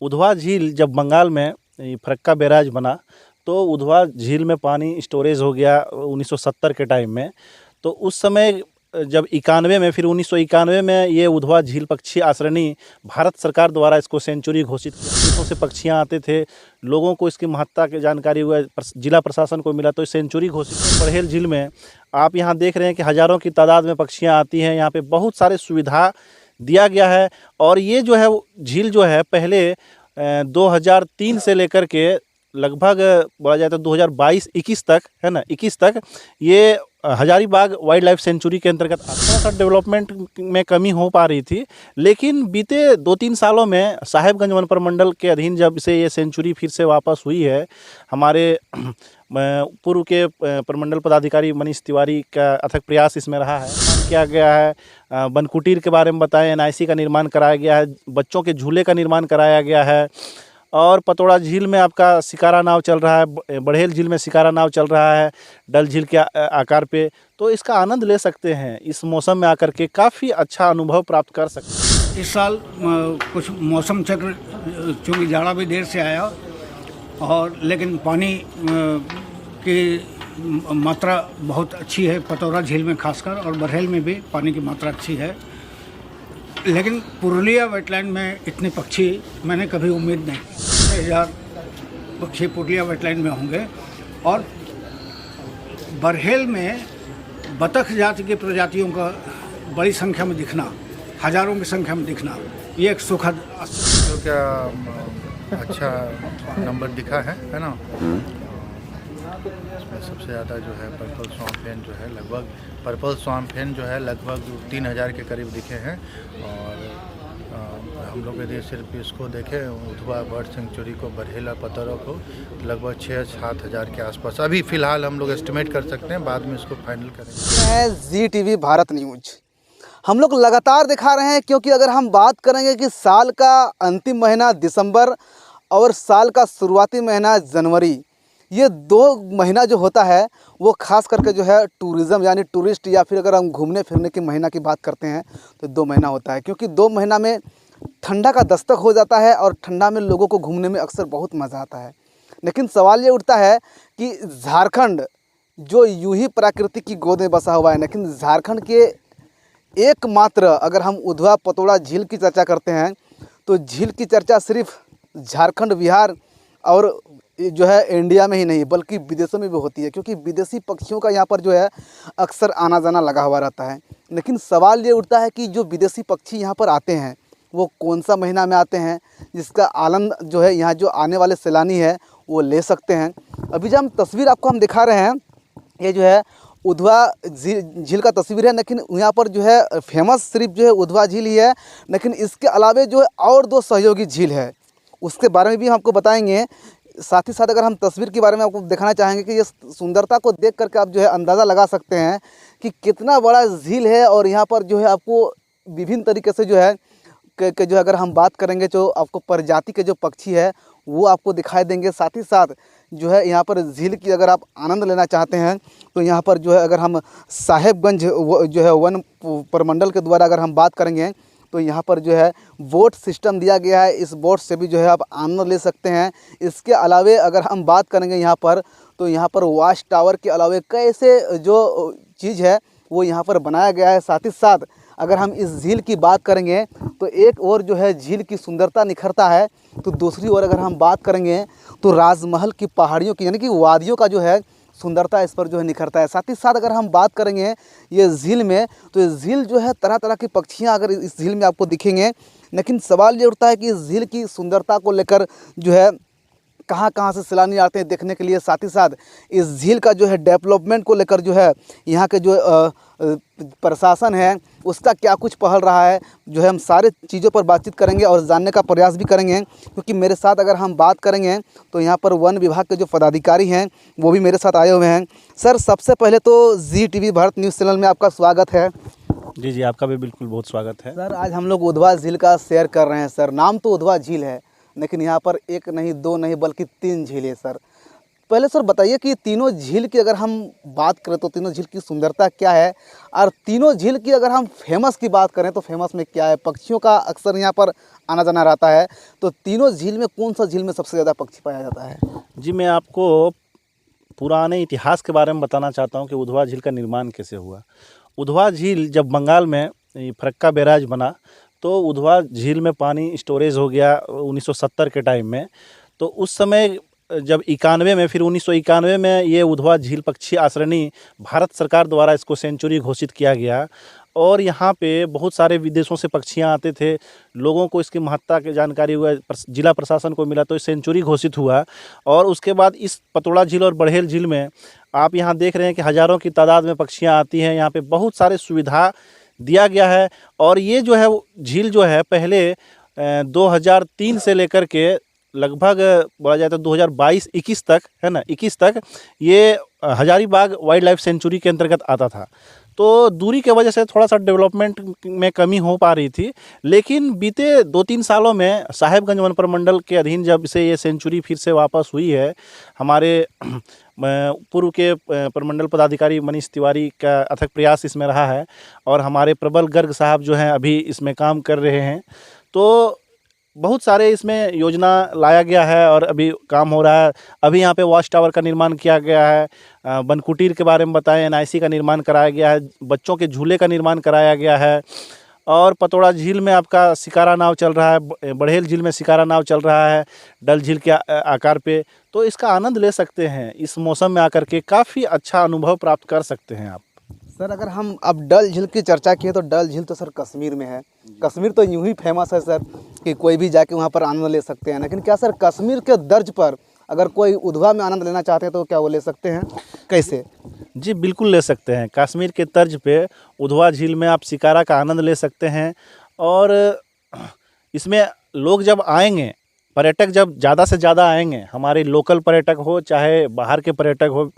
उधवा झील जब बंगाल में ये फरक्का बैराज बना तो उधवा झील में पानी स्टोरेज हो गया 1970 के टाइम में। तो उस समय जब 91 में फिर 1991 में ये उधवा झील पक्षी आश्रयणी भारत सरकार द्वारा इसको सेंचुरी घोषित किया। विदेशों से पक्षियाँ आते थे, लोगों को इसकी महत्ता की जानकारी हुआ, जिला प्रशासन को मिला तो सेंचुरी घोषित। बड़हेल झील में आप यहाँ देख रहे हैं कि हज़ारों की तादाद में पक्षियाँ आती हैं। यहाँ पे बहुत सारे सुविधा दिया गया है और ये जो है झील जो है पहले 2003 से लेकर के लगभग बोला जाए तो 2022-21 तक है ना, 21 तक ये हजारीबाग वाइल्ड लाइफ सेंचुरी के अंतर्गत थोड़ा सा डेवलपमेंट में कमी हो पा रही थी। लेकिन बीते 2-3 सालों में साहेबगंज वन प्रमंडल के अधीन जब से ये सेंचुरी फिर से वापस हुई है, हमारे पूर्व के प्रमंडल पदाधिकारी मनीष तिवारी का अथक प्रयास इसमें रहा है। किया गया है, बनकुटीर के बारे में बताएं, एनआईसी का निर्माण कराया गया है, बच्चों के झूले का निर्माण कराया गया है और पतौड़ा झील में आपका शिकारा नाव चल रहा है, बड़हेल झील में शिकारा नाव चल रहा है डल झील के आकार पे। तो इसका आनंद ले सकते हैं, इस मौसम में आकर के काफ़ी अच्छा अनुभव प्राप्त कर सकते हैं। इस साल कुछ मौसम चक्र चूँकि जाड़ा भी देर से आया और लेकिन पानी की मात्रा बहुत अच्छी है पतौड़ा झील में खासकर, और बड़हेल में भी पानी की मात्रा अच्छी है। लेकिन पुरुलिया वेटलैंड में इतने पक्षी मैंने कभी उम्मीद नहीं की। 6,000 पक्षी पुरुलिया वेटलैंड में होंगे और बड़हेल में बतख जाति की प्रजातियों का बड़ी संख्या में दिखना, हज़ारों की संख्या में दिखना, ये एक सुखद तो क्या अच्छा नंबर दिखा है ना। इसमें सबसे ज़्यादा जो है पर्पल स्वाम्प फेन जो है लगभग 3,000 के करीब दिखे हैं। और हम लोग यदि सिर्फ इसको देखें उधवा बर्ड सेंचुरी को, बड़हेल और पतौड़ा को लगभग 6-7 हज़ार के आसपास अभी फ़िलहाल हम लोग एस्टिमेट कर सकते हैं, बाद में इसको फाइनल करेंगे। ZTV भारत न्यूज हम लोग लगातार दिखा रहे हैं, क्योंकि अगर हम बात करेंगे कि साल का अंतिम महीना दिसंबर और साल का शुरुआती महीना जनवरी, ये 2 महीना जो होता है वो खास करके जो है टूरिज़्म यानी टूरिस्ट या फिर अगर हम घूमने फिरने के महीना की बात करते हैं तो 2 महीना होता है। क्योंकि 2 महीना में ठंडा का दस्तक हो जाता है और ठंडा में लोगों को घूमने में अक्सर बहुत मज़ा आता है। लेकिन सवाल ये उठता है कि झारखंड जो यूं ही प्रकृति की गोद में बसा हुआ है, लेकिन झारखंड के एकमात्र अगर हम उधवा पतौड़ा झील की चर्चा करते हैं तो झील की चर्चा सिर्फ झारखंड, बिहार और जो है इंडिया में ही नहीं बल्कि विदेशों में भी होती है, क्योंकि विदेशी पक्षियों का यहाँ पर जो है अक्सर आना जाना लगा हुआ रहता है। लेकिन सवाल ये उठता है कि जो विदेशी पक्षी यहाँ पर आते हैं वो कौन सा महीना में आते हैं, जिसका आनंद जो है यहाँ जो आने वाले सैलानी है वो ले सकते हैं। अभी जो हम तस्वीर आपको हम दिखा रहे हैं ये जो है उधवा झील का तस्वीर है, लेकिन यहाँ पर जो है फेमस सिर्फ जो है उधवा झील ही है। लेकिन इसके अलावे जो है और 2 सहयोगी झील है, उसके बारे में भी हम आपको बताएंगे। साथ ही साथ अगर हम तस्वीर के बारे में आपको दिखाना चाहेंगे कि ये सुंदरता को देख करके आप जो है अंदाज़ा लगा सकते हैं कि कितना बड़ा झील है। और यहाँ पर जो है आपको विभिन्न तरीके से जो है कि जो अगर हम बात करेंगे तो आपको प्रजाति के जो पक्षी है वो आपको दिखाई देंगे। साथ ही साथ जो है यहाँ पर झील की अगर आप आनंद लेना चाहते हैं तो यहाँ पर जो है अगर हम साहेबगंज जो है वन प्रमंडल के द्वारा अगर हम बात करेंगे तो यहाँ पर जो है बोट सिस्टम दिया गया है, इस बोट से भी जो है आप आनंद ले सकते हैं। इसके अलावे अगर हम बात करेंगे यहाँ पर तो यहाँ पर वॉच टावर के अलावे कैसे जो चीज़ है वो यहाँ पर बनाया गया है। साथ ही साथ अगर हम इस झील की बात करेंगे तो एक और जो है झील की सुंदरता निखरता है, तो दूसरी ओर अगर हम बात करेंगे तो राजमहल की पहाड़ियों की यानी कि वादियों का जो है सुंदरता इस पर जो है निखरता है। साथ ही साथ अगर हम बात करेंगे ये झील में तो ये झील जो है तरह तरह की पक्षियाँ अगर इस झील में आपको दिखेंगे। लेकिन सवाल ये उठता है कि इस झील की सुंदरता को लेकर जो है कहाँ से सैलानी आते हैं देखने के लिए। साथ ही साथ इस झील का जो है डेवलपमेंट को लेकर जो है यहाँ के जो प्रशासन है उसका क्या कुछ पहल रहा है, जो है हम सारे चीज़ों पर बातचीत करेंगे और जानने का प्रयास भी करेंगे। क्योंकि मेरे साथ अगर हम बात करेंगे तो यहाँ पर वन विभाग के जो पदाधिकारी हैं वो भी मेरे साथ आए हुए हैं। सर, सबसे पहले तो ZTV भारत न्यूज़ चैनल में आपका स्वागत है। जी, आपका भी बिल्कुल बहुत स्वागत है। सर, आज हम लोग उधवा झील का शेयर कर रहे हैं। सर, नाम तो उधवा झील है लेकिन यहाँ पर 1 नहीं 2 नहीं बल्कि 3 झील है। सर, पहले सर बताइए कि तीनों झील की अगर हम बात करें तो तीनों झील की सुंदरता क्या है, और तीनों झील की अगर हम फेमस की बात करें तो फेमस में क्या है। पक्षियों का अक्सर यहाँ पर आना जाना रहता है, तो तीनों झील में कौन सा झील में सबसे ज़्यादा पक्षी पाया जाता है? जी, मैं आपको पुराने इतिहास के बारे में बताना चाहता हूँ कि उधवा झील का निर्माण कैसे हुआ। उधवा झील जब बंगाल में ये फरक्का बैराज बना, तो उधवा झील में पानी स्टोरेज हो गया 1970 के टाइम में। तो उस समय जब 91 में, फिर 1991 में ये उधवा झील पक्षी आश्रयणी भारत सरकार द्वारा इसको सेंचुरी घोषित किया गया, और यहाँ पे बहुत सारे विदेशों से पक्षियाँ आते थे। लोगों को इसकी महत्ता की जानकारी हुआ, जिला प्रशासन को मिला, तो सेंचुरी घोषित हुआ। और उसके बाद इस पतोड़ा झील और बड़हेल झील में आप यहाँ देख रहे हैं कि हज़ारों की तादाद में पक्षियाँ आती हैं। यहाँ पे बहुत सारे सुविधा दिया गया है। और ये जो है झील जो है पहले 2003 से लेकर के लगभग बोला जाए तो 2022-21 तक, है ना, 21 तक ये हजारीबाग वाइल्ड लाइफ सेंचुरी के अंतर्गत आता था। तो दूरी के वजह से थोड़ा सा डेवलपमेंट में कमी हो पा रही थी, लेकिन बीते 2-3 सालों में साहेबगंज वन प्रमंडल के अधीन जब से ये सेंचुरी फिर से वापस हुई है, हमारे पूर्व के प्रमंडल पदाधिकारी मनीष तिवारी का अथक प्रयास इसमें रहा है, और हमारे प्रबल गर्ग साहब जो हैं अभी इसमें काम कर रहे हैं। तो बहुत सारे इसमें योजना लाया गया है और अभी काम हो रहा है। अभी यहाँ पे वॉच टावर का निर्माण किया गया है, बनकुटीर के बारे में बताएं, NIC का निर्माण कराया गया है, बच्चों के झूले का निर्माण कराया गया है, और पतोड़ा झील में आपका शिकारा नाव चल रहा है, बड़हेल झील में शिकारा नाव चल रहा है डल झील के आकार पे। तो इसका आनंद ले सकते हैं, इस मौसम में आकर के काफ़ी अच्छा अनुभव प्राप्त कर सकते हैं आप। सर अगर हम अब डल झील की चर्चा की तो डल झील तो सर कश्मीर में है। कश्मीर तो यूं ही फेमस है सर कि कोई भी जाके वहां पर आनंद ले सकते हैं, लेकिन क्या सर कश्मीर के दर्ज पर अगर कोई उधवा में आनंद लेना चाहते हैं तो क्या वो ले सकते हैं, कैसे? जी बिल्कुल ले सकते हैं। कश्मीर के तर्ज पे उधवा झील में आप शिकारा का आनंद ले सकते हैं। और इसमें लोग जब आएंगे, पर्यटक जब ज़्यादा से ज़्यादा आएंगे, हमारे लोकल पर्यटक हो चाहे बाहर के पर्यटक हो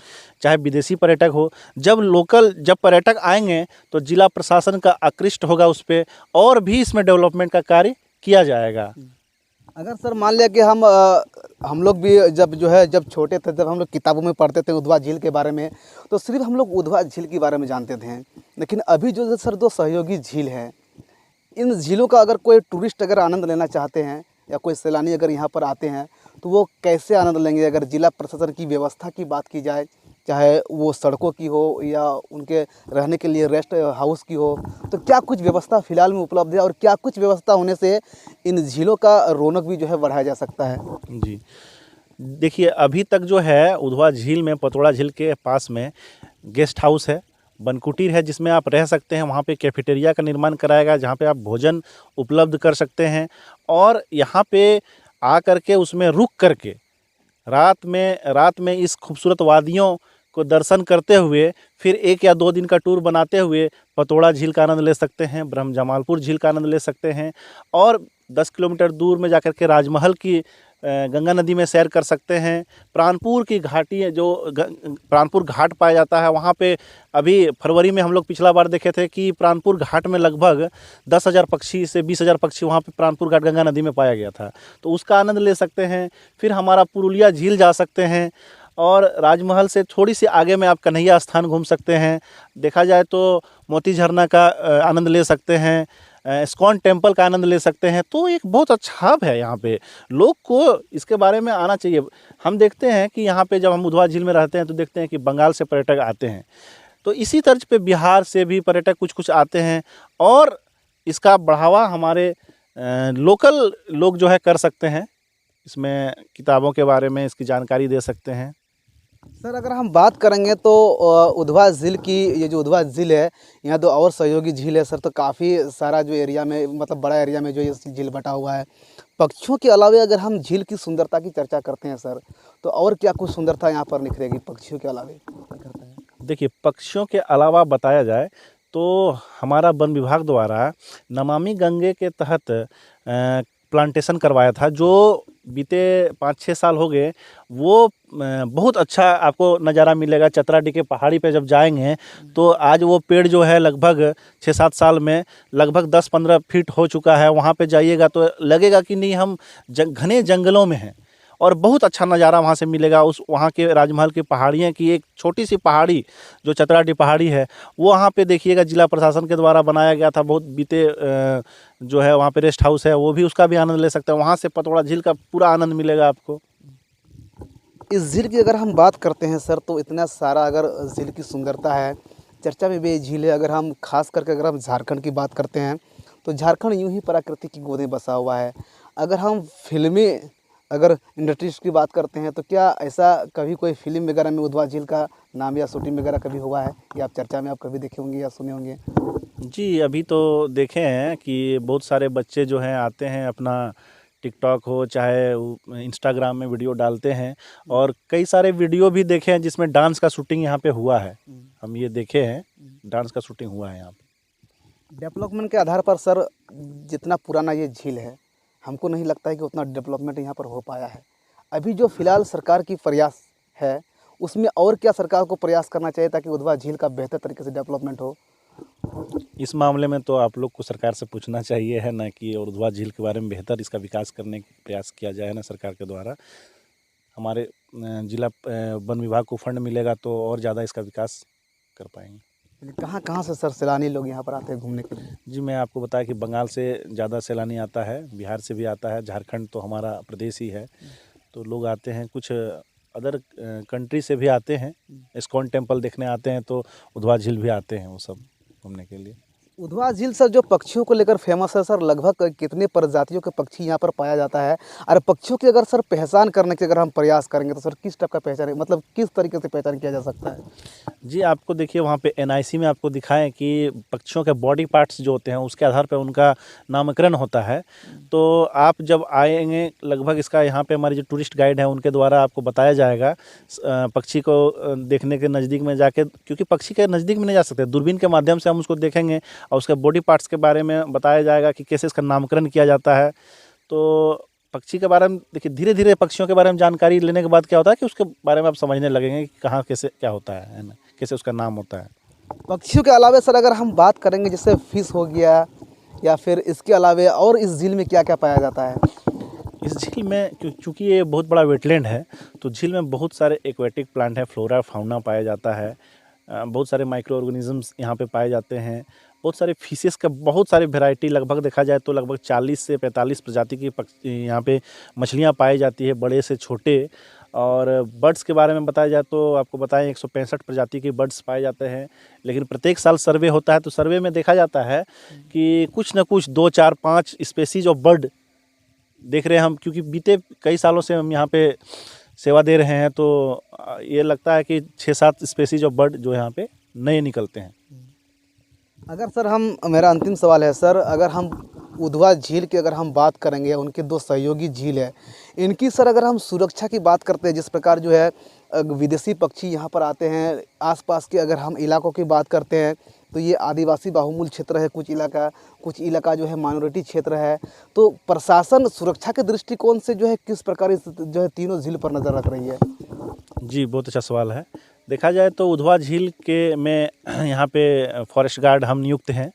चाहे विदेशी पर्यटक हो, जब पर्यटक आएंगे तो जिला प्रशासन का आकृष्ट होगा उस पर, और भी इसमें डेवलपमेंट का कार्य किया जाएगा। अगर सर मान लिया कि हम लोग भी जब छोटे थे, जब हम लोग किताबों में पढ़ते थे उधवा झील के बारे में, तो सिर्फ हम लोग उधवा झील के बारे में जानते थे। लेकिन अभी जो सर दो सहयोगी झील हैं, इन झीलों का अगर कोई टूरिस्ट अगर आनंद लेना चाहते हैं या कोई सैलानी अगर यहाँ पर आते हैं तो वो कैसे आनंद लेंगे? अगर जिला प्रशासन की व्यवस्था की बात की जाए, चाहे वो सड़कों की हो या उनके रहने के लिए रेस्ट हाउस की हो, तो क्या कुछ व्यवस्था फ़िलहाल में उपलब्ध है, और क्या कुछ व्यवस्था होने से इन झीलों का रौनक भी जो है बढ़ाया जा सकता है? जी देखिए, अभी तक जो है उधवा झील में, पतोड़ा झील के पास में गेस्ट हाउस है, बनकुटीर है, जिसमें आप रह सकते हैं। वहाँ पे कैफेटेरिया का निर्माण कराएगा जहाँ पे आप भोजन उपलब्ध कर सकते हैं, और यहाँ पे आ करके उसमें रुक करके रात में इस खूबसूरत वादियों को दर्शन करते हुए फिर 1 या 2 दिन का टूर बनाते हुए पतोड़ा झील का आनंद ले सकते हैं, ब्रह्म जमालपुर झील का आनंद ले सकते हैं, और 10 किलोमीटर दूर में जाकर के राजमहल की गंगा नदी में सैर कर सकते हैं। प्राणपुर की घाटी है, जो प्राणपुर घाट पाया जाता है, वहाँ पे अभी फरवरी में हम लोग पिछला बार देखे थे कि प्राणपुर घाट में लगभग 10,000 पक्षी से 20,000 पक्षी वहाँ पे प्राणपुर घाट गंगा नदी में पाया गया था, तो उसका आनंद ले सकते हैं। फिर हमारा पुरुलिया झील जा सकते हैं, और राजमहल से थोड़ी सी आगे में आप कन्हैया स्थान घूम सकते हैं। देखा जाए तो मोती झरना का आनंद ले सकते हैं, इस्कॉन टेम्पल का आनंद ले सकते हैं। तो एक बहुत अच्छा हब है यहाँ पे, लोग को इसके बारे में आना चाहिए। हम देखते हैं कि यहाँ पे जब हम उधवा झील में रहते हैं तो देखते हैं कि बंगाल से पर्यटक आते हैं, तो इसी तर्ज पे बिहार से भी पर्यटक कुछ आते हैं, और इसका बढ़ावा हमारे लोकल लोग जो है कर सकते हैं। इसमें किताबों के बारे में इसकी जानकारी दे सकते हैं। सर अगर हम बात करेंगे तो उधवा झील की, ये जो उधवा झील है, यहाँ 2 और सहयोगी झील है सर, तो काफ़ी सारा जो एरिया में, मतलब बड़ा एरिया में जो ये झील बटा हुआ है। पक्षियों के अलावा अगर हम झील की सुंदरता की चर्चा करते हैं सर, तो और क्या कुछ सुंदरता यहाँ पर निखरेगी पक्षियों के अलावा? देखिए, पक्षियों के अलावा बताया जाए तो हमारा वन विभाग द्वारा नमामि गंगे के तहत प्लांटेशन करवाया था, जो बीते 5-6 साल हो गए। वो बहुत अच्छा आपको नज़ारा मिलेगा। चतराडी के पहाड़ी पे जब जाएंगे तो आज वो पेड़ जो है लगभग 6-7 साल में लगभग 10-15 फीट हो चुका है। वहाँ पे जाइएगा तो लगेगा कि नहीं हम घने जंगलों में हैं। और बहुत अच्छा नज़ारा वहाँ से मिलेगा। उस वहाँ के राजमहल की पहाड़ियाँ की एक छोटी सी पहाड़ी जो चतराडी पहाड़ी है, वो वहाँ पे देखिएगा जिला प्रशासन के द्वारा बनाया गया था। बहुत बीते जो है वहाँ पे रेस्ट हाउस है, वो भी उसका भी आनंद ले सकते हैं। वहाँ से पतौड़ा झील का पूरा आनंद मिलेगा आपको। इस झील की अगर हम बात करते हैं सर, तो इतना सारा अगर झील की सुंदरता है, चर्चा में भी ये झील है। अगर हम खास करके अगर हम झारखंड की बात करते हैं, तो झारखंड यूं ही प्रकृति की गोद में बसा हुआ है। अगर हम फिल्मी अगर इंडस्ट्रीज की बात करते हैं, तो क्या ऐसा कभी कोई फिल्म वगैरह में उधवा झील का नाम या शूटिंग वगैरह कभी हुआ है, या आप चर्चा में आप कभी देखे होंगे या सुने होंगे? जी, अभी तो देखे हैं कि बहुत सारे बच्चे जो हैं आते हैं, अपना टिकटॉक हो चाहे इंस्टाग्राम में वीडियो डालते हैं, और कई सारे वीडियो भी देखे हैं जिसमें डांस का शूटिंग यहाँ पे हुआ है। हम ये देखे हैं, डांस का शूटिंग हुआ है यहाँ पे। डेवलपमेंट के आधार पर सर, जितना पुराना ये झील है, हमको नहीं लगता है कि उतना डेवलपमेंट यहाँ पर हो पाया है। अभी जो फ़िलहाल सरकार की प्रयास है, उसमें और क्या सरकार को प्रयास करना चाहिए ताकि उधवा झील का बेहतर तरीके से डेवलपमेंट हो? इस मामले में तो आप लोग को सरकार से पूछना चाहिए है ना, कि और उधवा झील के बारे में बेहतर इसका विकास करने का प्रयास किया जाए ना सरकार के द्वारा। हमारे जिला वन विभाग को फंड मिलेगा तो और ज़्यादा इसका विकास कर पाएंगे। कहाँ कहाँ से सर सैलानी लोग यहाँ पर आते हैं घूमने के लिए? जी, मैं आपको बताया कि बंगाल से ज़्यादा सैलानी आता है, बिहार से भी आता है, झारखंड तो हमारा प्रदेश ही है, तो लोग आते हैं। कुछ अदर कंट्री से भी आते हैं, इस्कॉन टेम्पल देखने आते हैं, तो उधवा झील भी आते हैं वो सब घूमने के लिए। उधवा झील सर जो पक्षियों को लेकर फेमस है सर, लगभग कितने प्रजातियों के पक्षी यहाँ पर पाया जाता है? और पक्षियों की अगर सर पहचान करने के अगर हम प्रयास करेंगे, तो सर किस टाइप का पहचान, मतलब किस तरीके से पहचान किया जा सकता है? जी, आपको देखिए वहाँ पे एनआईसी में आपको दिखाएं कि पक्षियों के बॉडी पार्ट्स जो होते हैं उसके आधार पर उनका नामकरण होता है। तो आप जब आएंगे, लगभग इसका यहाँ पे हमारे जो टूरिस्ट गाइड हैं उनके द्वारा आपको बताया जाएगा पक्षी को देखने के नज़दीक में जाके, क्योंकि पक्षी के नज़दीक में नहीं जा सकते, दूरबीन के माध्यम से हम उसको देखेंगे और उसके बॉडी पार्ट्स के बारे में बताया जाएगा कि कैसे इसका नामकरण किया जाता है। तो पक्षी के बारे में देखिए, धीरे धीरे पक्षियों के बारे में जानकारी लेने के बाद क्या होता है कि उसके बारे में आप समझने लगेंगे कि कहाँ कैसे क्या होता है ना, कैसे उसका नाम होता है। पक्षियों के अलावा सर अगर हम बात करेंगे, जैसे फिश हो गया, या फिर इसके अलावा और इस झील में क्या क्या पाया जाता है? इस झील में चूँकि ये बहुत बड़ा वेटलैंड है, तो झील में बहुत सारे एक्वेटिक प्लांट है, फ्लोरा फाउना पाया जाता है। बहुत सारे माइक्रो ऑर्गेनिजम्स यहाँ पे पाए जाते हैं। बहुत सारे फिशेस का बहुत सारी वैरायटी, लगभग देखा जाए तो लगभग 40 से 45 प्रजाति की यहाँ पे मछलियाँ पाई जाती है, बड़े से छोटे। और बर्ड्स के बारे में बताया जाए तो आपको बताएं 165 प्रजाति के बर्ड्स पाए जाते हैं। लेकिन प्रत्येक साल सर्वे होता है, तो सर्वे में देखा जाता है कि कुछ न कुछ 2, 4, 5 स्पेसीज ऑफ बर्ड देख रहे हैं हम, क्योंकि बीते कई सालों से हम यहाँ पे सेवा दे रहे हैं। तो ये लगता है कि 6-7 स्पेसीज ऑफ बर्ड जो यहाँ पे नए निकलते हैं। अगर सर मेरा अंतिम सवाल है सर, अगर हम उधवा झील की अगर हम बात करेंगे, उनके 2 सहयोगी झील है, इनकी सर अगर हम सुरक्षा की बात करते हैं, जिस प्रकार जो है विदेशी पक्षी यहाँ पर आते हैं, आसपास के अगर हम इलाकों की बात करते हैं, तो ये आदिवासी बाहुल्य क्षेत्र है, कुछ इलाका जो है माइनॉरिटी क्षेत्र है। तो प्रशासन सुरक्षा के दृष्टिकोण से जो है किस प्रकार जो है तीनों झील पर नज़र रख रही है? जी, बहुत अच्छा सवाल है। देखा जाए तो उधवा झील के में यहाँ पे फॉरेस्ट गार्ड हम नियुक्त हैं,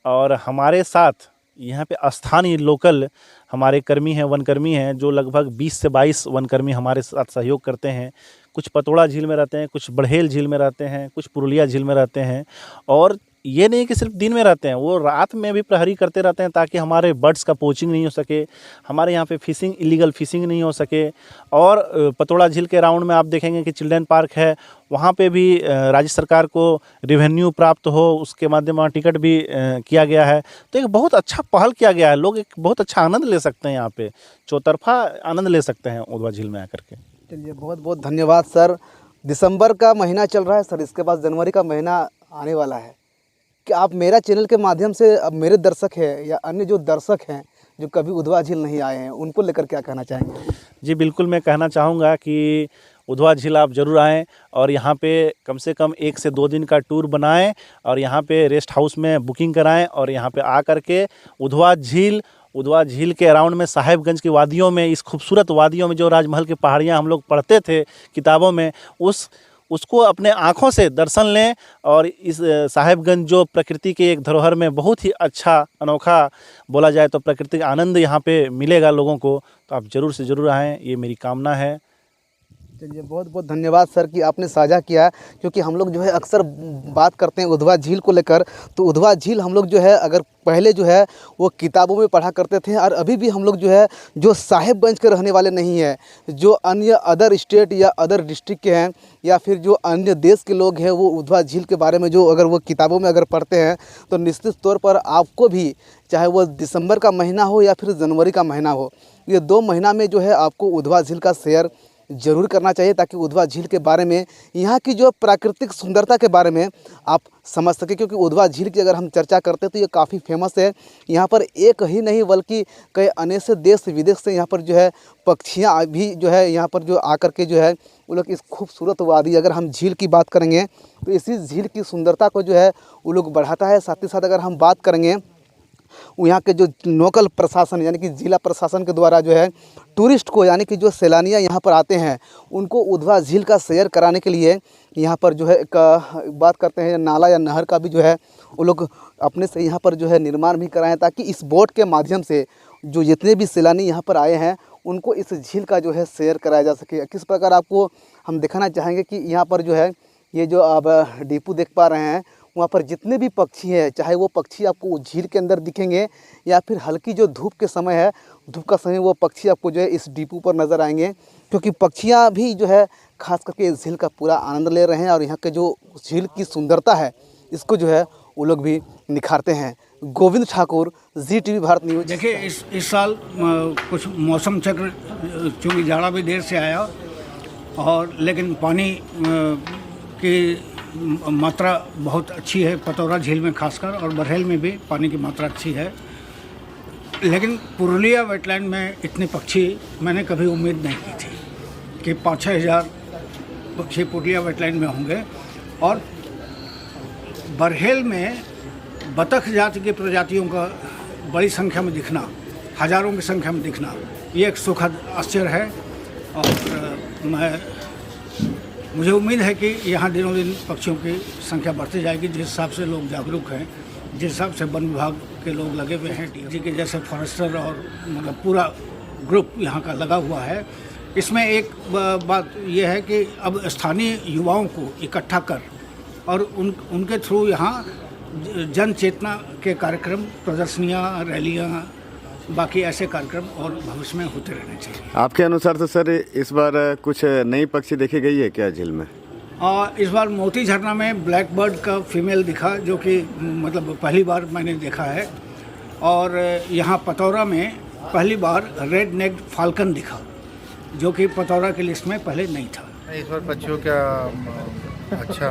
और हमारे साथ यहाँ पे स्थानीय लोकल हमारे कर्मी हैं, वनकर्मी हैं, जो लगभग 20 से 22 वनकर्मी हमारे साथ सहयोग करते हैं। कुछ पतौड़ा झील में रहते हैं, कुछ बड़हेल झील में रहते हैं, कुछ पुरुलिया झील में रहते हैं। और ये नहीं कि सिर्फ दिन में रहते हैं, वो रात में भी प्रहरी करते रहते हैं, ताकि हमारे बर्ड्स का पोचिंग नहीं हो सके, हमारे यहाँ पे फिशिंग इलीगल फिशिंग नहीं हो सके। और पतौड़ा झील के राउंड में आप देखेंगे कि चिल्ड्रन पार्क है, वहाँ पे भी राज्य सरकार को रेवेन्यू प्राप्त हो, उसके माध्यम से टिकट भी किया गया है। तो एक बहुत अच्छा पहल किया गया है, लोग एक बहुत अच्छा आनंद ले सकते हैं, यहाँ पे चौतरफा आनंद ले सकते हैं उधवा झील में आकर के। चलिए, बहुत बहुत धन्यवाद सर। दिसंबर का महीना चल रहा है सर, इसके बाद जनवरी का महीना आने वाला है। कि आप मेरा चैनल के माध्यम से अब मेरे दर्शक हैं या अन्य जो दर्शक हैं जो कभी उधवा झील नहीं आए हैं, उनको लेकर क्या कहना चाहेंगे? जी बिल्कुल, मैं कहना चाहूँगा कि उधवा झील आप ज़रूर आएँ, और यहाँ पे कम से कम 1 से 2 दिन का टूर बनाएं, और यहाँ पे रेस्ट हाउस में बुकिंग कराएं, और यहाँ पे आ कर के उधवा झील के अराउंड में साहेबगंज की वादियों में, इस खूबसूरत वादियों में जो राजमहल की पहाड़ियाँ हम लोग पढ़ते थे किताबों में, उसको अपने आँखों से दर्शन लें और इस साहेबगंज जो प्रकृति के एक धरोहर में बहुत ही अच्छा अनोखा बोला जाए तो प्राकृतिक आनंद यहाँ पे मिलेगा लोगों को, तो आप ज़रूर से ज़रूर आएँ, ये मेरी कामना है। चलिए, बहुत बहुत धन्यवाद सर कि आपने साझा किया, क्योंकि हम लोग जो है अक्सर बात करते हैं उधवा झील को लेकर। तो उधवा झील हम लोग जो है अगर पहले जो है वो किताबों में पढ़ा करते थे, और अभी भी हम लोग जो है जो साहेबगंज के रहने वाले नहीं हैं, जो अन्य अदर स्टेट या अदर डिस्ट्रिक्ट के हैं या फिर जो अन्य देश के लोग हैं, वो उधवा झील के बारे में जो अगर वो किताबों में अगर पढ़ते हैं तो निश्चित तौर पर आपको भी, चाहे वो दिसंबर का महीना हो या फिर जनवरी का महीना हो, ये 2 महीना में जो है आपको उधवा झील का सैर ज़रूर करना चाहिए, ताकि उधवा झील के बारे में, यहाँ की जो प्राकृतिक सुंदरता के बारे में आप समझ सकें। क्योंकि उधवा झील की अगर हम चर्चा करते हैं तो ये काफ़ी फेमस है। यहाँ पर एक ही नहीं बल्कि कई अन्य से देश विदेश से यहाँ पर जो है पक्षियाँ भी जो है यहाँ पर जो आकर के जो है वो लोग इस खूबसूरत वादी, अगर हम झील की बात करेंगे तो इसी झील की सुंदरता को जो है वो लोग बढ़ाता है। साथ ही साथ अगर हम बात करेंगे यहाँ के जो लोकल प्रशासन यानी कि ज़िला प्रशासन के द्वारा जो है टूरिस्ट को, यानी कि जो सैलानियाँ यहाँ पर आते हैं उनको उधवा झील का सैर कराने के लिए यहाँ पर जो है एक बात करते हैं नाला या नहर का भी जो है वो लोग अपने से यहाँ पर जो है निर्माण भी कराएं, ताकि इस बोट के माध्यम से जो जितने भी सैलानी यहाँ पर आए हैं उनको इस झील का जो है सैर कराया जा सके। किस प्रकार आपको हम दिखाना चाहेंगे कि यहाँ पर जो है ये जो आप डिपो देख पा रहे हैं, वहाँ पर जितने भी पक्षी हैं, चाहे वो पक्षी आपको झील के अंदर दिखेंगे या फिर हल्की जो धूप के समय है, धूप का समय, वो पक्षी आपको जो है इस डिपो पर नज़र आएंगे। क्योंकि पक्षियाँ भी जो है खास करके इस झील का पूरा आनंद ले रहे हैं और यहाँ के जो झील की सुंदरता है इसको जो है वो लोग भी निखारते हैं। Govind Thakur, ZTV Bharat news. देखिए, इस साल कुछ मौसम चक्र, चूँकि जाड़ा भी देर से आया और लेकिन पानी की मात्रा बहुत अच्छी है पतौरा झील में खासकर, और बरहेल में भी पानी की मात्रा अच्छी है। लेकिन पुरुलिया वेटलैंड में इतने पक्षी मैंने कभी उम्मीद नहीं की थी कि 5-6 हज़ार पक्षी पुरुलिया वेटलैंड में होंगे। और बरहेल में बतख जाति की प्रजातियों का बड़ी संख्या में दिखना, हज़ारों की संख्या में दिखना, ये एक सुखद आश्चर्य है। और मुझे उम्मीद है कि यहाँ दिनों दिन पक्षियों की संख्या बढ़ती जाएगी, जिस हिसाब से लोग जागरूक हैं, जिस हिसाब से वन विभाग के लोग लगे हुए हैं, DG के जैसे फॉरेस्टर और मतलब पूरा ग्रुप यहाँ का लगा हुआ है। इसमें एक बात यह है कि अब स्थानीय युवाओं को इकट्ठा कर और उनके थ्रू यहाँ जन चेतना के कार्यक्रम, प्रदर्शनियाँ, रैलियाँ, बाकी ऐसे कार्यक्रम और भविष्य में होते रहने चाहिए। आपके अनुसार तो सर इस बार कुछ नई पक्षी देखी गई है क्या झील में? इस बार मोती झरना में ब्लैक बर्ड का फीमेल दिखा, जो कि मतलब पहली बार मैंने देखा है। और यहाँ पतौरा में पहली बार रेड नेक्ड फाल्कन दिखा, जो कि पतौरा की लिस्ट में पहले नहीं था। इस बार पक्षियों का अच्छा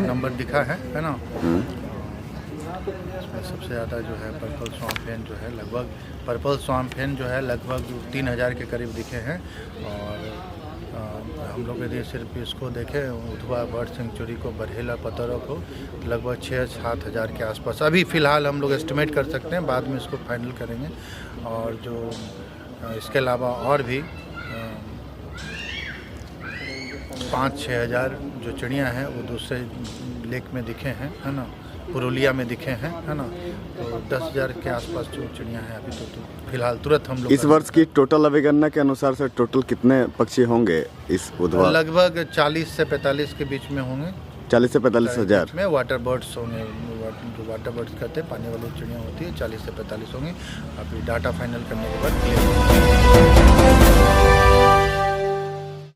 नंबर दिखा है ना। इसमें सबसे ज़्यादा जो है पर्पल स्वाम्प हेन जो है लगभग 3000 के करीब दिखे हैं। और हम लोग यदि सिर्फ इसको देखें उधवा बर्ड सेंचुरी को, बरहेला पतौरा को, लगभग 6-7 हज़ार के आसपास अभी फ़िलहाल हम लोग एस्टिमेट कर सकते हैं, बाद में इसको फाइनल करेंगे। और जो इसके अलावा और भी 5-6 हज़ार जो चिड़ियाँ हैं वो दूसरे लेक में दिखे हैं, है ना, पुरुलिया में दिखे हैं, है ना। तो 10,000 के आसपास जो चिड़ियाँ हैं अभी तो फिलहाल तुरंत हम लोग इस वर्ष की टोटल अभिगणना के अनुसार से टोटल कितने पक्षी होंगे इस उधवा? लगभग 40 से 45 के बीच में होंगे। 40 से 45 हज़ार में वाटर बर्ड्स होंगे, जो वाटर बर्ड्स कहते हैं, पानी वाली चिड़ियाँ होती है, 40 से 45 होंगी। अभी डाटा फाइनल करने के बाद क्लियर